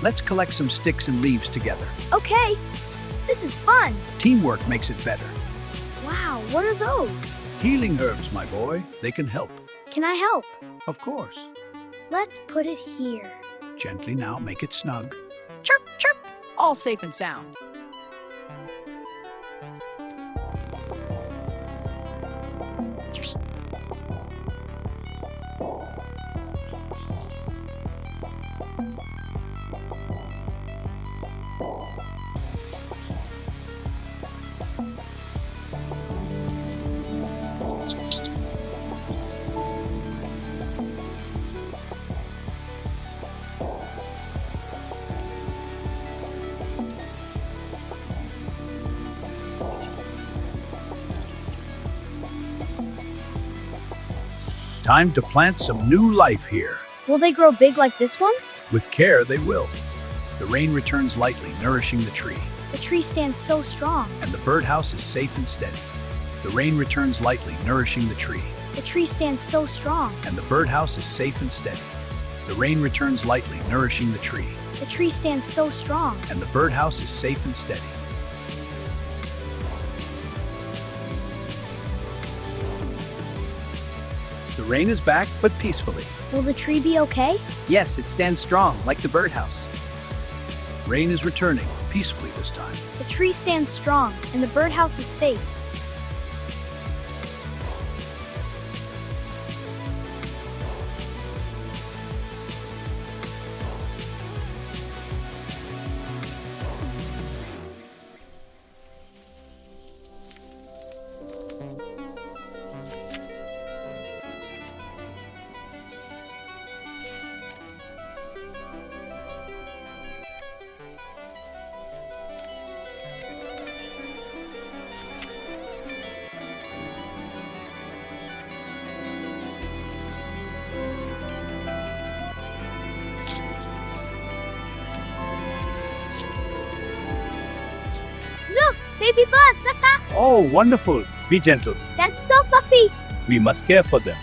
Let's collect some sticks and leaves together. Okay, this is fun. Teamwork makes it better. Wow, what are those? Healing herbs, my boy. They can help. Can I help? Of course. Let's put it here. Gently now, make it snug. Chirp, chirp. All safe and sound. Time to plant some new life here. Will they grow big like this one? With care, they will. The rain returns lightly, nourishing the tree, The tree stands so strong. and the birdhouse is safe and steady. The rain returns lightly, nourishing the tree, The tree stands so strong. and the birdhouse is safe and steady. The rain returns lightly, nourishing the tree, The tree stands so strong. and the birdhouse is safe and steady. The rain is back, but peacefully. Will the tree be okay? Yes, it stands strong, like the birdhouse. Rain is returning, peacefully this time. The tree stands strong, and the birdhouse is safe. Look, baby birds, Saka! Oh, wonderful. Be gentle. They're so fluffy. We must care for them.